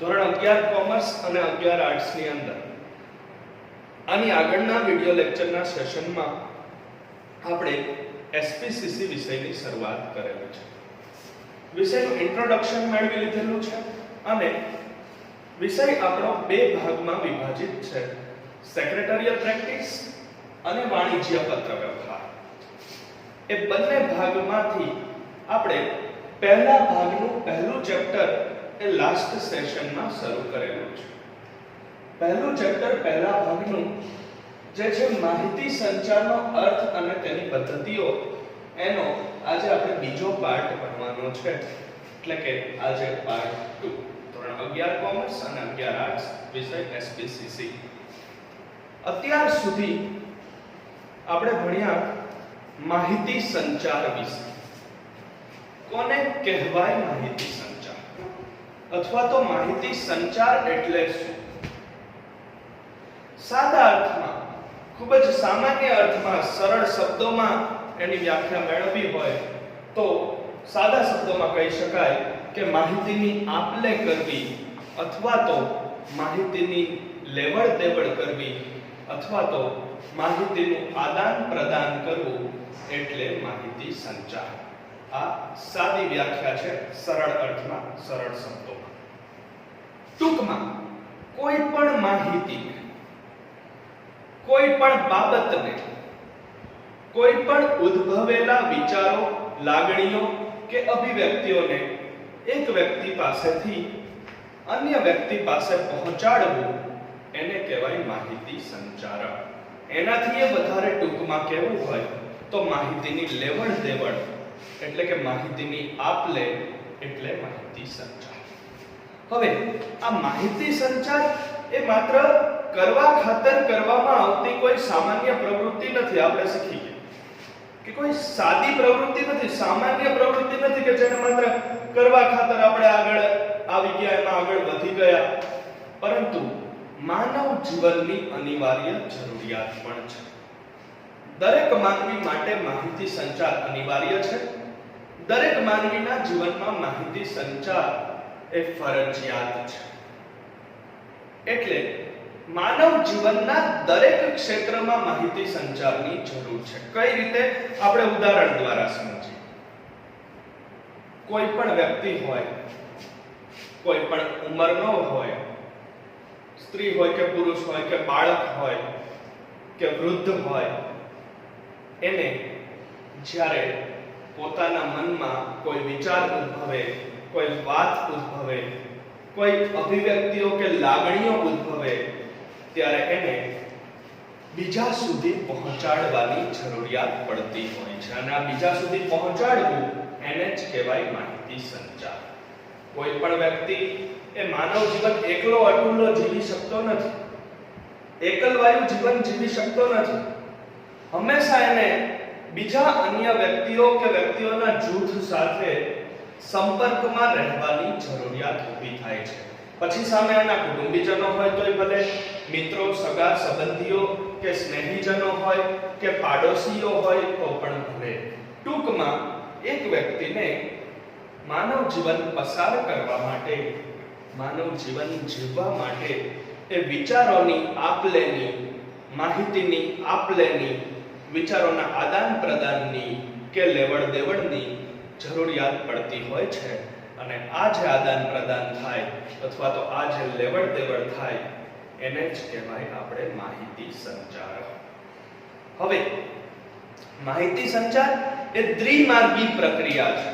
ધોરણ 11 કોમર્સ અને 11 આર્ટ્સ ની અંદર આની આગળના વિડિયો લેક્ચરના સેશનમાં આપણે એસપીસીસી વિષયની શરૂઆત કરેલી છે. વિષયનું ઇન્ટ્રોડક્શન મેળવી લીધેલું છે અને વિષય આપણો બે ભાગમાં વિભાજિત છે: સેક્રેટરીયલ પ્રેક્ટિસ અને વાણિજ્ય પત્ર વ્યવહાર. એ બંને ભાગમાંથી આપણે પહેલા ભાગનું પહેલું ચેપ્ટર એ લાસ્ટ સેશનમાં શરૂ કરેલું છે. પહેલું ચેપ્ટર પહેલા ભાગનું જે છે માહિતી સંચારનો અર્થ અને તેની પદ્ધતિઓ, એનો આજે આપણે બીજો પાર્ટ ભણવાનો છે, એટલે કે આજે પાર્ટ 2 ધોરણ 11 કોમર્સ અને 11 આર્ટ્સ વિષય એસપીસીસી. અત્યાર સુધી આપણે ભણ્યા માહિતી સંચાર વિશે. કોને કહેવાય માહિતી સંચાર, અથવા તો માહિતી સંચાર એટલે શું? સાદા અર્થમાં, ખૂબ જ સામાન્ય અર્થમાં, સરળ શબ્દોમાં એની વ્યાખ્યા મેળવવી હોય તો સાદા શબ્દોમાં કહી શકાય કે માહિતીની આપ-લે કરવી, અથવા તો માહિતીની લેવડ દેવડ કરવી, અથવા તો માહિતીનું આદાન પ્રદાન કરવું એટલે માહિતી સંચાર. આ સાદી વ્યાખ્યા છે, સરળ અર્થમાં, સરળ શબ્દોમાં. ટૂંકમાં કોઈ પણ માહિતી, કોઈ પણ બાબતને, કોઈ પણ ઉદ્ભવેલા વિચારો, લાગણીઓ કે અભિવ્યક્તિઓને એક વ્યક્તિ પાસેથી અન્ય વ્યક્તિ પાસે પહોંચાડવું એને કહેવાય માહિતી સંચાર. એનાથી વધારે ટૂંકમાં કહેવું હોય તો માહિતીની લેવડ દેવડ એટલે કે માહિતીની આપ-લે એટલે માહિતી સંચાર. હવે આ માહિતી સંચાર એ માત્ર કરવા ખાતર કરવામાં આવતી કોઈ સામાન્ય પ્રવૃત્તિ નથી. આપણે શીખી કે કોઈ સાદી પ્રવૃત્તિ નથી, સામાન્ય પ્રવૃત્તિ નથી કે જેને માત્ર કરવા ખાતર આપણે આગળ આવી ગયા, એમાં આગળ વધી ગયા, પરંતુ માનવ જીવનની અનિવાર્ય જરૂરિયાત પણ છે. દરેક માનવી માટે માહિતી સંચાર અનિવાર્ય છે. દરેક માનવીના જીવનમાં માહિતી સંચાર એ ફરજિયાત છે. એટલે માનવ જીવનના દરેક ક્ષેત્રમાં માહિતી સંચારની જરૂર છે. કઈ રીતે? આપણે ઉદાહરણ દ્વારા સમજીએ. કોઈ પણ વ્યક્તિ હોય, કોઈ પણ ઉંમરનો હોય, સ્ત્રી હોય કે પુરુષ હોય કે બાળક હોય કે વૃદ્ધ હોય, એને જ્યારે પોતાના મનમાં કોઈ વિચાર ઉદ્ભવે, કોઈ વાત ઉદ્ભવે, કોઈ અભિવ્યક્તિઓ કે લાગણીઓ ઉદ્ભવે, ત્યારે એને બીજા સુધી પહોંચાડવાની જરૂરિયાત પડતી હોય છે. અને આ બીજા સુધી પહોંચાડવું એને જ કહેવાય માહિતી સંચાર. કોઈ પણ વ્યક્તિ એ માનવ જીવન એકલો અટુલો જીવી શકતો નથી. એકલવાયુ જીવન જીવી શકતો નથી. હંમેશા એને બીજા અન્ય વ્યક્તિઓ કે વ્યક્તિઓના જૂથ સાથે સંપર્કમાં રહેવાની જરૂરિયાત ઊભી થાય છે. પછી સામે આના કુટુંબીજનો હોય તોય ભલે, મિત્રો, સગા સંબંધીઓ કે સ્નેહીજનો હોય કે પાડોશીઓ હોય તો પણ ભલે. ટૂંકમાં એક વ્યક્તિને માનવ જીવન પસાર કરવા માટે, માનવ જીવન જીવવા માટે એ વિચારોની આપ-લેની, માહિતીની આપ-લેની, વિચારોના આદાન પ્રદાનની કે લેવડ દેવડની જરૂરિયાત પડતી હોય છે. અને આ જે આદાન પ્રદાન થાય અથવા તો આ જે લેવડ દેવડ થાય એને જ કહેવાય આપણે માહિતી સંચાર. હવે માહિતી સંચાર એ દ્વિમાર્ગી પ્રક્રિયા છે.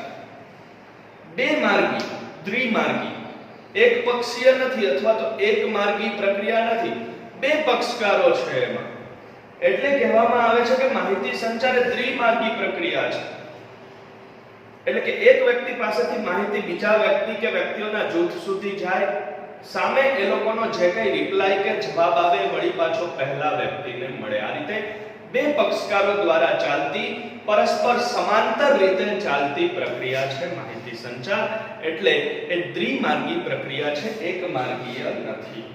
બે માર્ગી, દ્વિમાર્ગી, એક પક્ષીય નથી અથવા તો એક માર્ગી પ્રક્રિયા નથી. બે પક્ષકારો છે એમાં. એટલે કહેવામાં આવે છે કે માહિતી સંચાર એ દ્વિમાર્ગી પ્રક્રિયા છે. એટલે કે એક વ્યક્તિ પાસેથી માહિતી બીજા વ્યક્તિ કે વ્યક્તિઓના જૂથ સુધી જાય, સામે એ લોકોનો જે કંઈ રિપ્લાય કે જવાબ આવે વળી પાછો પહેલા વ્યક્તિને મળે. આ રીતે બે પક્ષકારો દ્વારા ચાલતી, પરસ્પર સમાંતર રીતે ચાલતી પ્રક્રિયા છે માહિતી સંચાર. એટલે એ દ્વિમાર્ગી પ્રક્રિયા છે, એક માર્ગીય નથી.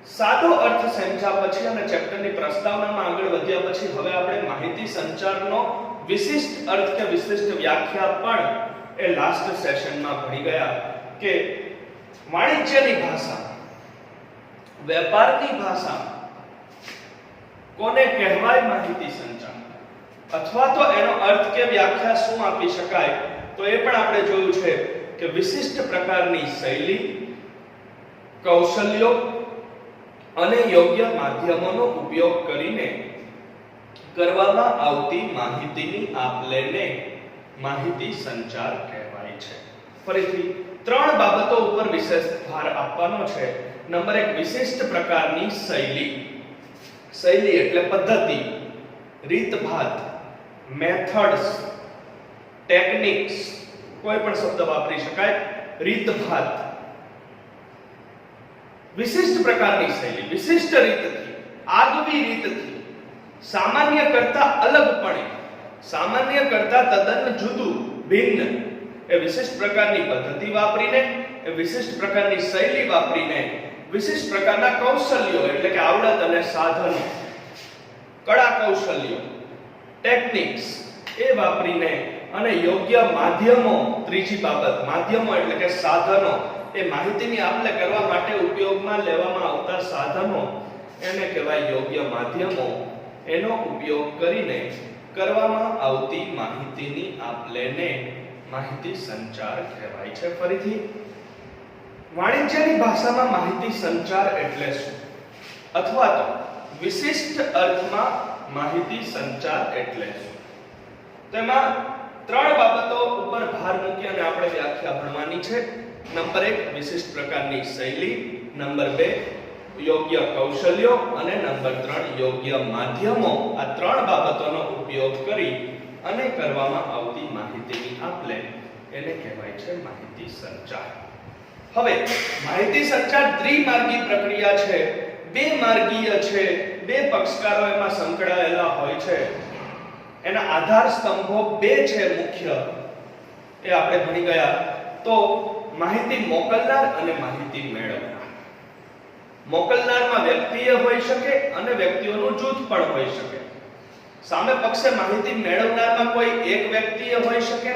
સાદો અર્થ સમજ્યા પછી અને ચેપ્ટરની પ્રસ્તાવનામાં આગળ વધ્યા પછી હવે આપણે માહિતી સંચારનો વિશિષ્ટ અર્થ કે વિશિષ્ટ વ્યાખ્યા પણ એ લાસ્ટ સેશનમાં ભણી ગયા કે વાણિજ્યની ભાષા, વેપારની ભાષા કોને કહેવાય માહિતી સંચાર, અથવા તો એનો અર્થ કે વ્યાખ્યા શું આપી શકાય, તો એ પણ આપણે જોયું છે કે વિશિષ્ટ પ્રકારની શૈલી, કૌશલ્યો અને યોગ્ય માધ્યમોનો ઉપયોગ કરીને કરવામાં આવતી માહિતીની આપ-લેને માહિતી સંચાર કહેવાય છે. ફરીથી ત્રણ બાબતો ઉપર વિશેષ ભાર આપવાનો છે. નંબર 1, વિશિષ્ટ પ્રકારની શૈલી. શૈલી એટલે પદ્ધતિ, રીતભાત, મેથડ્સ, ટેકનિક્સ, કોઈ પણ શબ્દ વાપરી શકાય. રીતભાત, વિશિષ્ટ પ્રકારની શૈલી, વિશિષ્ટ રીતથી, આગવી રીતથી, સામાન્ય કરતા અલગપણે, સામાન્ય કરતા તદ્દન જુદું, ભિન્ન, એ વિશિષ્ટ પ્રકારની પદ્ધતિ વાપરીને, એ વિશિષ્ટ પ્રકારની શૈલી વાપરીને, વિશિષ્ટ પ્રકારના કૌશલ્યો એટલે કે આવડત અને સાધનો, કળા કૌશલ્યો, ટેકનિક્સ એ વાપરીને અને યોગ્ય માધ્યમો, ત્રીજી બાબત, માધ્યમો એટલે કે સાધનો, એ માહિતીની આપ-લે કરવા માટે ઉપયોગમાં લેવામાં આવતા સાધનો એને કહેવાય યોગ્ય માધ્યમો. એનો ઉપયોગ કરીને કરવામાં આવતી માહિતીની આપ-લેને માહિતી સંચાર કહેવાય છે. ફરીથી, વાણિજ્યની ભાષામાં માહિતી સંચાર એટલે શું, અથવા તો વિશિષ્ટ અર્થમાં માહિતી સંચાર એટલે શું? તેમાં ત્રણ બાબતો ઉપર ભાર મૂકી અને આપણે વ્યાખ્યા ભણવાની છે. નંબર 1, વિશિષ્ટ પ્રકારની શૈલી. નંબર 2, યોગ્ય કૌશલ્યો. અને નંબર 3, યોગ્ય માધ્યમો. આ ત્રણ બાબતોનો ઉપયોગ કરી અને કરવામાં આવતી માહિતીની આપ-લે એને કહેવાય છે માહિતી સંચાર. હવે માહિતી સંચાર દ્વિમાર્ગી પ્રક્રિયા છે, બે માર્ગીય છે, બે પક્ષકારો એમાં સંકળાયેલા હોય છે. એના આધાર સ્તંભો બે છે મુખ્ય, એ આપણે ભણી ગયા. તો માહિતી મોકલનાર અને માહિતી મેળવનાર. મોકલનારમાં વ્યક્તિએ હોઈ શકે અને વ્યક્તિઓનું જૂથ પણ હોઈ શકે. સામે પક્ષે માહિતી મેળવનારમાં કોઈ એક વ્યક્તિએ હોઈ શકે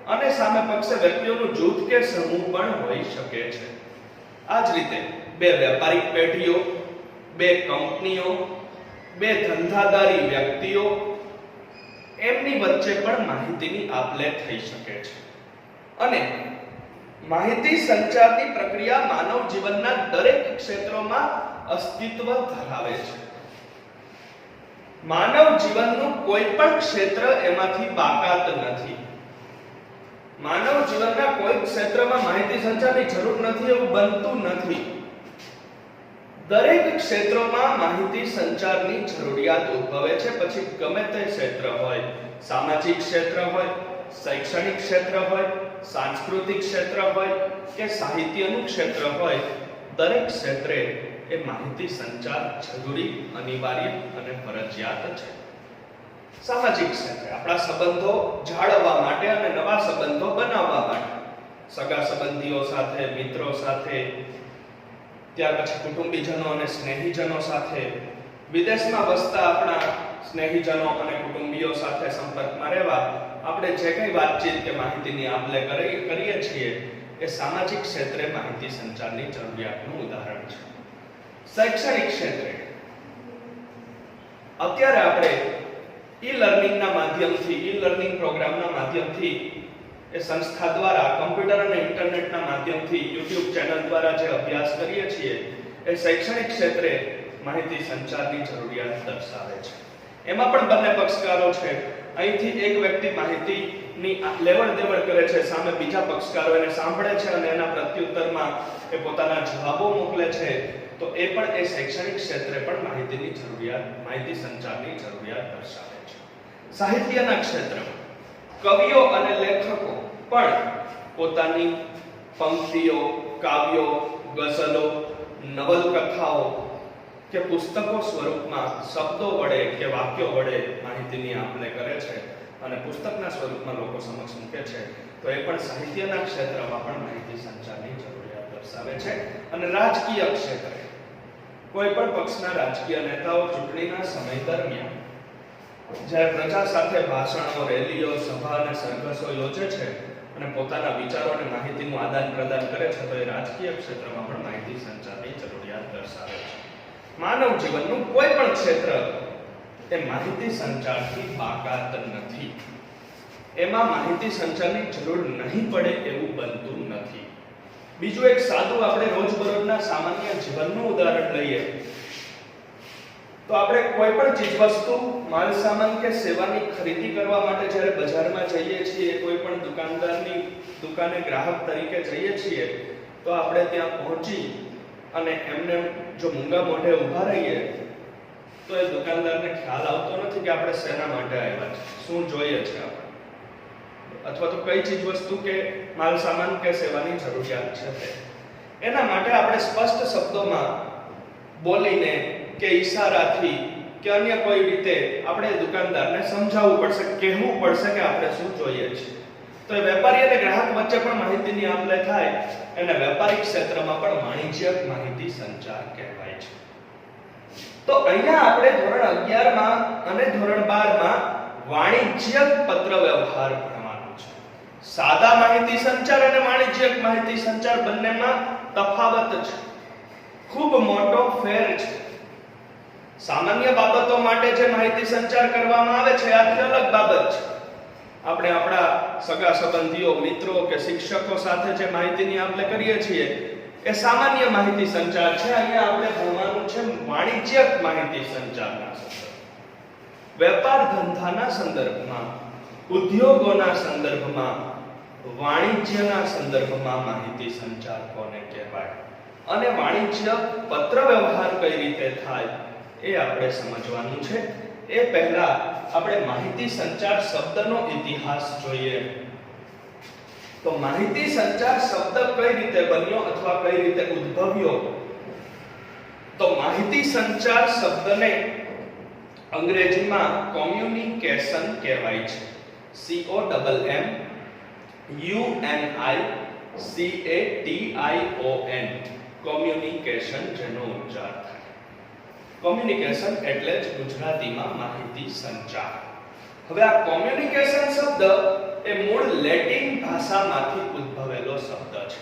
અને સામે પક્ષે વ્યક્તિઓનું જૂથ કે સમૂહ પણ હોઈ શકે છે. આ જ રીતે બે વ્યાપારિક પેઢીઓ, બે કંપનીઓ, બે ધંધાદારી વ્યક્તિઓ, એમની વચ્ચે પણ માહિતીની આપ-લે થઈ શકે છે. અને માહિતી સંચારની પ્રક્રિયા માનવ જીવનના દરેક ક્ષેત્રોમાં અસ્તિત્વ ધરાવે છે. માનવ જીવનનું કોઈ પણ ક્ષેત્ર એમાંથી બાકાત નથી. માનવ જીવનના કોઈ ક્ષેત્રમાં માહિતી સંચારની જરૂર નથી એવું બનતું નથી. દરેક ક્ષેત્રોમાં માહિતી સંચારની જરૂરિયાત ઉદ્ભવે છે. પછી ગમે તે ક્ષેત્ર હોય, સામાજિક ક્ષેત્ર હોય, શૈક્ષણિક ક્ષેત્ર હોય, સાંસ્કૃતિક ક્ષેત્ર હોય કે સાહિત્યનું ક્ષેત્ર હોય, દરેક ક્ષેત્રે એ માહિતી સંચાર જરૂરી, અનિવાર્ય અને ફરજિયાત છે. સામાજિક ક્ષેત્રે આપણા સંબંધો જાળવવા માટે અને નવા સંબંધો બનાવવા માટે, સગા સંબંધીઓ સાથે, મિત્રો સાથે, ત્યાર પછી કુટુંબીજનો અને સ્નેહીજનો સાથે, વિદેશમાં વસતા આપણા સ્નેહીજનો અને કુટુંબીઓ સાથે સંપર્કમાં રહેવા, આપણે જે કંઈ વાતચીત કે માહિતીની આપ-લે કરીએ છીએ એ સામાજિક ક્ષેત્રે માહિતી સંચારની જરૂરિયાતનું ઉદાહરણ છે. શૈક્ષણિક ક્ષેત્રે અત્યારે આપણે ઈ-લર્નિંગના માધ્યમથી, ઈ-લર્નિંગ પ્રોગ્રામના માધ્યમથી, એ સંસ્થા દ્વારા કમ્પ્યુટર અને ઇન્ટરનેટના માધ્યમથી, YouTube ચેનલ દ્વારા જે અભ્યાસ કરીએ છીએ એ શૈક્ષણિક ક્ષેત્રે માહિતી સંચારની જરૂરિયાત દર્શાવે છે. એમાં પણ બંને પક્ષકારો છે. અહીંથી એક વ્યક્તિ માહિતીની લેવડ દેવડ કરે છે, સામે બીજા પક્ષકારો એને સાંભળે છે અને એના પ્રત્યુત્તરમાં એ પોતાના જવાબો મોકલે છે. તો એ પણ એ શૈક્ષણિક ક્ષેત્રે પણ માહિતીની જરૂરિયાત, માહિતી સંચારની જરૂરિયાત દર્શાવે છે. સાહિત્યના ક્ષેત્રમાં કવિઓ અને લેખકો પણ પોતાની પંક્તિઓ, કાવ્યો, ગઝલો, નવલકથાઓ કે પુસ્તકો સ્વરૂપમાં શબ્દો વડે કે વાક્યો વડે માહિતીની આપ-લે કરે છે અને પુસ્તકના સ્વરૂપમાં લોકો સમક્ષ મૂકે છે. તો એ પણ સાહિત્યના ક્ષેત્રમાં પણ માહિતી સંચારની જરૂરિયાત દર્શાવે છે. અને રાજકીય ક્ષેત્રે કોઈ પણ પક્ષના રાજકીય નેતાઓ ચૂંટણીના સમય દરમિયાન જ્યારે પ્રજા સાથે ભાષણો, રેલીઓ, સભા અને સરઘસો યોજે છે અને પોતાના વિચારો અને માહિતીનું આદાન પ્રદાન કરે છે, તો એ રાજકીય ક્ષેત્રમાં પણ માહિતી સંચારની જરૂરિયાત દર્શાવે છે. માનવ જીવનનું કોઈ પણ ક્ષેત્ર એ માહિતી સંચારથી બાકાત નથી. એમાં માહિતી સંચારની જરૂર નહીં પડે એવું બનતું નથી. બીજું એક સાદું આપણે રોજબરોજના સામાન્ય જીવનનું ઉદાહરણ લઈએ તો આપણે કોઈ પણ ચીજ વસ્તુ, માલ સામાન કે સેવાની ખરીદી કરવા માટે જ્યારે બજારમાં જઈએ છીએ, કોઈ પણ દુકાનદારની દુકાને ગ્રાહક તરીકે જઈએ છીએ, તો આપણે ત્યાં પહોંચી અને એમને જો મૂંગા મોઢે ઊભા રહીએ તો એ દુકાનદારને ખ્યાલ આવતો નથી કે આપણે શેના માટે આવ્યા છે, શું જોઈએ છે આપણે, અથવા તો કઈ ચીજ વસ્તુ કે માલ સામાન કે સેવાની જરૂરિયાત છે તે. એના માટે આપણે સ્પષ્ટ શબ્દોમાં બોલીને કે ઈશારાથી કે અન્ય કોઈ રીતે આપણે દુકાનદારને સમજાવવું પડશે, કહેવું પડશે કે આપણે શું જોઈએ છે. તો એ વેપારી અને ગ્રાહક વચ્ચે પણ માહિતીની આપ-લે થાય, અને વેપારિક ક્ષેત્રમાં પણ વાણિજ્યક માહિતી સંચાર કહેવાય છે. તો અહીંયા આપણે ધોરણ 11 માં અને ધોરણ 12 માં વાણિજ્યક પત્ર વ્યવહાર ભણવાનું છે. સાદા માહિતી સંચાર અને વાણિજ્યક માહિતી સંચાર બંનેમાં તફાવત છે, ખૂબ મોટો ફેર છે. સામાન્ય બાબતો માટે જે માહિતી સંચાર કરવામાં આવે છે આથી અલગ બાબત છે. આપણે આપણા સગા સંબંધીઓ, મિત્રો કે શિક્ષકો સાથે જે માહિતીની આપ-લે કરીએ છીએ એ સામાન્ય માહિતી સંચાર છે. અહીંયા આપણે ભણવાનું છે વાણિજ્યક માહિતી સંચારના સંદર્ભ, વેપાર ધંધાના સંદર્ભમાં, ઉદ્યોગોના સંદર્ભમાં, વાણિજ્યના સંદર્ભમાં માહિતી સંચાર કોને કહેવાય અને વાણિજ્યક પત્ર વ્યવહાર કઈ રીતે થાય એ આપણે સમજવાનું છે. એ પહેલા આપણે માહિતી સંચાર શબ્દનો ઇતિહાસ જોઈએ. તો માહિતી સંચાર શબ્દ કઈ રીતે બન્યો અથવા કઈ રીતે ઉદ્ભવ્યો? તો માહિતી સંચાર શબ્દને અંગ્રેજીમાં કોમ્યુનિકેશન કહેવાય છે. COMMUNICATION, કોમ્યુનિકેશન જેનો ઉચ્ચાર થાય. કોમ્યુનિકેશન એટલે જ ગુજરાતીમાં માહિતી સંચાર. હવે આ કોમ્યુનિકેશન શબ્દ એ મૂળ લેટિન ભાષામાંથી ઉદ્ભવેલો શબ્દ છે.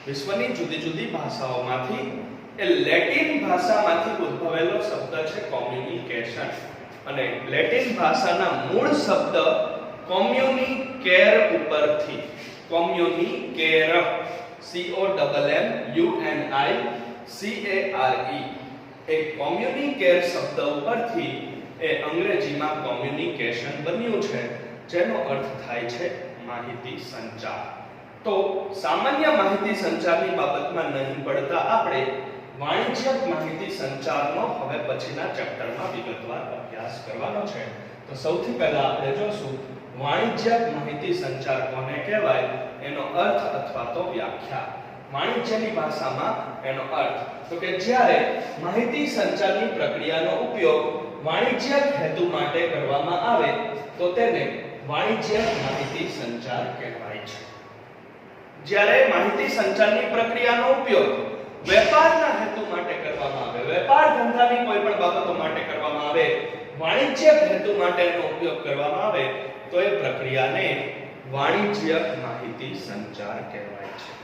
વિશ્વની જુદી જુદી ભાષાઓમાંથી એ લેટિન ભાષામાંથી ઉદ્ભવેલો શબ્દ છે કોમ્યુનિકેશન. અને લેટિન ભાષાના મૂળ શબ્દ કોમ્યુનિકેર ઉપરથી, કોમ્યુનિકેર, COMMUNICARE, એ કોમ્યુનિકેર શબ્દ ઉપરથી એ અંગ્રેજીમાં કોમ્યુનિકેશન બન્યું છે, જેનો અર્થ થાય છે માહિતી સંચાર. તો સામાન્ય માહિતી સંચારની બાબતમાં નહીં પડતા આપણે વાણિજ્યક માહિતી સંચારનો હવે પછીના ચેપ્ટરમાં વિગતવાર અભ્યાસ કરવાનો છે. તો સૌથી પહેલા આપણે જોશું વાણિજ્યક માહિતી સંચાર કોને કહેવાય, એનો અર્થ અથવા તો વ્યાખ્યા. વાણિજ્યની ભાષામાં એનો અર્થ તો કે જ્યારે માહિતી સંચારની પ્રક્રિયાનો ઉપયોગ વાણિજ્યક હેતુ માટે કરવામાં આવે તો તેને વાણિજ્યક માહિતી સંચાર કહેવાય છે. જ્યારે માહિતી સંચારની પ્રક્રિયાનો ઉપયોગ વેપારના હેતુ માટે કરવામાં આવે, વેપાર ધંધાની કોઈ પણ બાબતો માટે કરવામાં આવે, વાણિજ્યક હેતુ માટે એનો ઉપયોગ કરવામાં આવે તો એ પ્રક્રિયાને વાણિજ્યક માહિતી સંચાર કહેવાય છે.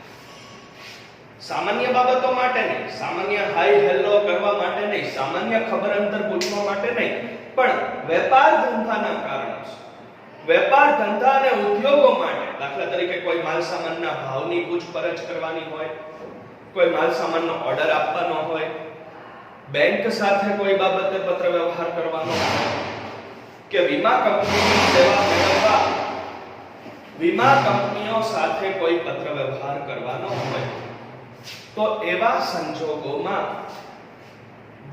સામાન્ય બાબતો માટે નહીં, સામાન્ય હાઈ હેલો કરવા માટે નહીં, સામાન્ય ખબર અંતર પૂછવા માટે નહીં, પણ વેપાર ધંધાના કારણોસર, વેપાર ધંધા અને ઉદ્યોગો માટે, દાખલા તરીકે કોઈ માલ સામાનના ભાવની પૂછપરછ કરવાની હોય, કોઈ માલ સામાનનો ઓર્ડર આપવાનો હોય, બેંક સાથે કોઈ બાબતે પત્ર વ્યવહાર કરવાનો હોય કે વીમા કંપનીની સેવા મેળવવા વીમા કંપનીઓ સાથે કોઈ પત્ર વ્યવહાર કરવાનો હોય, તો એવા સંજોગોમાં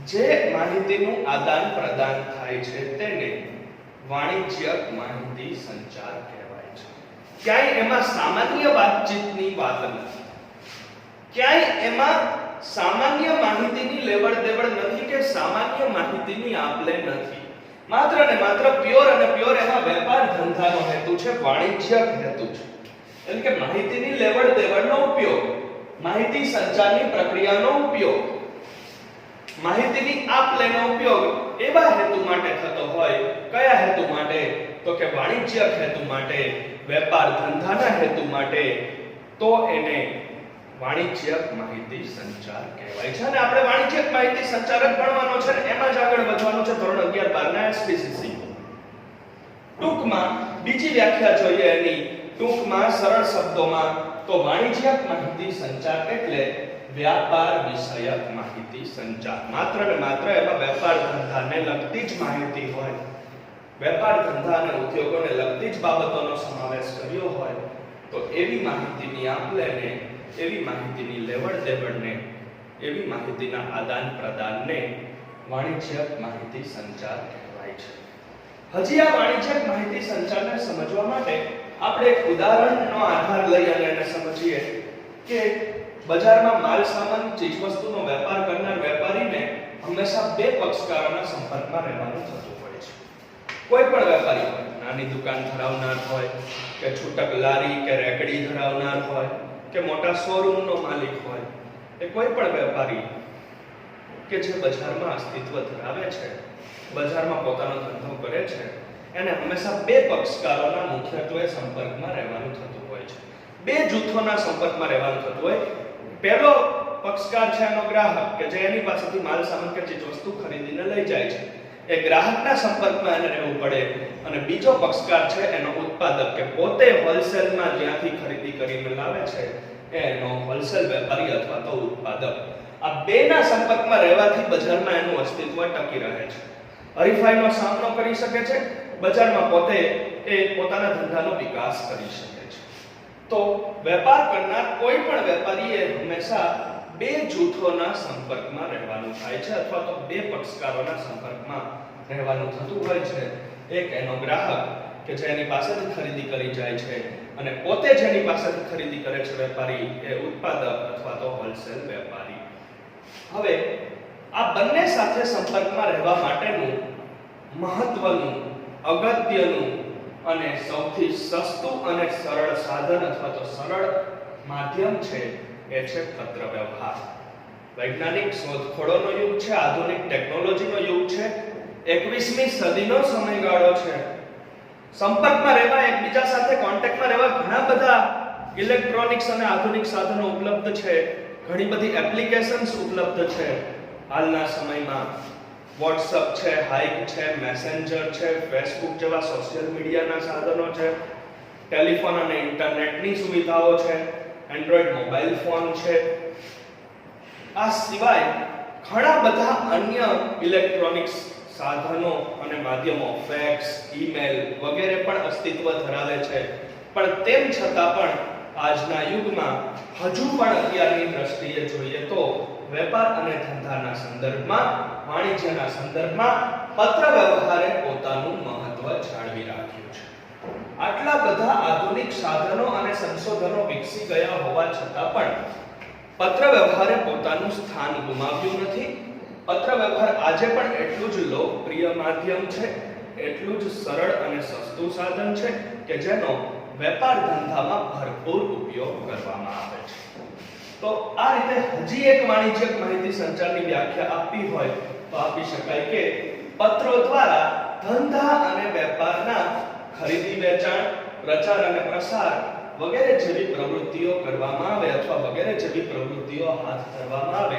જે માહિતીનું આદાન પ્રદાન થાય છે તેને વાણિજ્યક માહિતી સંચાર કહેવાય છે. ક્યાંય એમાં સામાન્ય વાતચીતની વાત નથી, ક્યાંય એમાં સામાન્ય માહિતીની લેવડ દેવડ નથી કે સામાન્ય માહિતીની આપ-લે નથી. માત્ર ને માત્ર પ્યોર અને પ્યોર એમાં વેપાર ધંધાનો હેતુ છે, વાણિજ્યક હેતુ છે. એટલે કે માહિતીની લેવડ દેવડનો ઉપયોગ, માહિતી સંચારની પ્રક્રિયાનો ઉપયોગ માહિતીની આપ-લેનો ઉપયોગ એવા હેતુ માટે થતો હોય, કયા હેતુ માટે? તો કે વાણિજ્યક હેતુ માટે, વેપાર ધંધાના હેતુ માટે, તો એને વાણિજ્યક માહિતી સંચાર કહેવાય છે. અને આપણે વાણિજ્યક માહિતી સંચાર જ ભણવાનો છે ને એમાં જ આગળ વધવાનું છે ધોરણ 11 12 ના એસપીસીસી. ટૂંકમાં બીજી વ્યાખ્યા જોઈએ એની, ટૂંકમાં સરળ શબ્દોમાં તો વાણિજ્યક માહિતી સંચાર એટલે વ્યાપાર વિષયક માહિતી સંચાર. માત્ર ને માત્ર એમાં વેપાર ધંધાને લગતી જ માહિતી હોય, વેપાર ધંધા અને ઉદ્યોગોને લગતી જ બાબતોનો સમાવેશ કર્યો હોય તો એવી માહિતીની આપ-લેને, એવી માહિતીની લેવડ-દેવડને, એવી માહિતીના આદાન-પ્રદાનને વાણિજ્યક માહિતી સંચાર કહેવાય છે. હજી આ વાણિજ્યક માહિતી સંચારને સમજવા માટે આપણે એક ઉદાહરણનો આધાર લઈ અને એને સમજીએ કે બજારમાં માલ સામાન ચીજવસ્તુનો વેપાર કરનાર વેપારીને હંમેશા બે પક્ષકારોના સંપર્કમાં રહેવાનું થતું હોય છે. કોઈ પણ વેપારી હોય, નાની દુકાન ધરાવનાર હોય કે છૂટક લારી કે રેકડી ધરાવનાર હોય કે મોટા શોરૂમનો માલિક હોય, એ કોઈ પણ વેપારી કે જે બજારમાં અસ્તિત્વ ધરાવે છે, બજારમાં પોતાનો ધંધો કરે છે, એને હંમેશા બે પક્ષકારોના મુખ્યત્વે સંપર્કમાં રહેવાનું થતું હોય છે. બે જૂથોના સંપર્કમાં રહેવાનું થતું હોય. પહેલો પક્ષકાર છે એનો ગ્રાહક કે જે એની પાસેથી માલ સામાન કે ચીજવસ્તુ ખરીદીને લઈ જાય છે, એ ગ્રાહકના સંપર્કમાં એને રહેવું પડે. અને બીજો પક્ષકાર છે એનો ઉત્પાદક કે પોતે હોલસેલમાં જ્યાંથી ખરીદી કરીને લાવે છે એનો હોલસેલ વેપારી અથવા તો ઉત્પાદક. આ બેના સંપર્કમાં રહેવાથી બજારમાં એનું અસ્તિત્વ ટકી રહે છે, હરીફાઈનો સામનો કરી શકે છે, બજારમાં પોતે એ પોતાના ધંધાનો વિકાસ કરી શકે છે. તો વેપાર કરનાર કોઈ પણ વેપારીએ હંમેશા બે જૂથોના સંપર્કમાં રહેવાનું થાય છે અથવા તો બે પક્ષકારોના સંપર્કમાં રહેવાનું થતું હોય છે. એક એનો ગ્રાહક કે જે એની પાસેથી ખરીદી કરી જાય છે અને પોતે જેની પાસેથી ખરીદી કરે છે વેપારી, એ ઉત્પાદક અથવા તો હોલસેલ વેપારી. હવે આ બંને સાથે સંપર્કમાં રહેવા માટેનું મહત્વનું, અગત્યનું અને સૌથી સસ્તું અને સરળ સાધન અથવા તો સરળ માધ્યમ છે એ છે પત્ર વ્યવહાર. વૈજ્ઞાનિક શોધખોળોનો યુગ છે, આધુનિક ટેકનોલોજીનો યુગ છે, 21મી સદીનો સમયગાળો છે. સંપર્કમાં રહેવા, એકબીજા સાથે કોન્ટેક્ટમાં રહેવા ઘણા બધા ઇલેક્ટ્રોનિક્સ અને આધુનિક સાધનો ઉપલબ્ધ છે, ઘણી બધી એપ્લિકેશન્સ ઉપલબ્ધ છે. હાલના સમયમાં WhatsApp છે, હાઇક છે, મેસેન્જર છે, Facebook જેવા સોશિયલ મીડિયાના સાધનો છે, ટેલિફોન અને ઇન્ટરનેટની સુવિધાઓ છે, એન્ડ્રોઇડ મોબાઈલ ફોન છે. આ સિવાય ઘણા બધા અન્ય ઇલેક્ટ્રોનિક્સ સાધનો અને માધ્યમો, ફેક્સ, ઈમેલ વગેરે પણ અસ્તિત્વ ધરાવે છે. પણ તેમ છતાં પણ આજના યુગમાં હજુ પણ અત્યારની દ્રષ્ટિએ જોઈએ તો વેપાર અને ધંધાના સંદર્ભમાં, વાણિજ્યના સંદર્ભમાં પત્ર વ્યવહારે પોતાનું મહત્વ જાળવી રાખ્યું છે. આટલા બધા આધુનિક સાધનો અને સંશોધનો વિકસી ગયા હોવા છતાં પણ પત્ર વ્યવહારે પોતાનું સ્થાન ગુમાવ્યું નથી. પત્ર વ્યવહાર આજે પણ એટલું જ લોકપ્રિય માધ્યમ છે, એટલું જ સરળ અને સસ્તું સાધન છે કે જેનો વેપાર ધંધામાં ભરપૂર ઉપયોગ કરવામાં આવે છે. તો આ રીતે હજી એક વાણિજ્યક માહિતી સંચારની વ્યાખ્યા આપવી હોય તો આપી શકાય કે પત્રો દ્વારા ધંધા અને વેપારના ખરીદી વેચાણ, પ્રચાર અને પ્રસાર વગેરે જેવી પ્રવૃત્તિઓ કરવામાં આવે અથવા વગેરે જેવી પ્રવૃત્તિઓ હાથ ધરવામાં આવે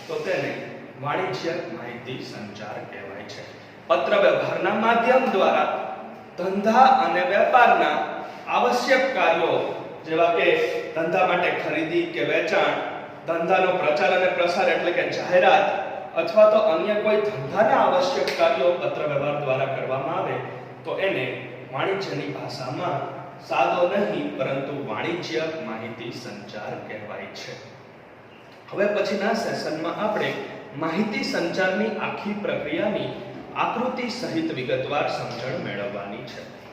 તો તેને વાણિજ્યક માહિતી સંચાર કહેવાય છે. પત્ર વ્યવહારના માધ્યમ દ્વારા ધંધા અને વેપારના આવશ્યક કાર્યો જેવા કે ધંધા માટે ખરીદી કે વેચાણ, ધંધાનો પ્રચાર અને પ્રસાર એટલે કે જાહેરાત અથવા તો અન્ય કોઈ ધંધાના આવશ્યક કાર્યો પત્ર વ્યવહાર દ્વારા કરવામાં આવે તો એને વાણિજ્યની ભાષામાં સાદો નહીં પરંતુ વાણિજ્યક માહિતી સંચાર કહેવાય છે. હવે પછીના સેશનમાં આપણે માહિતી સંચારની આખી પ્રક્રિયાની આકૃતિ સહિત વિગતવાર સમજણ મેળવવાની છે.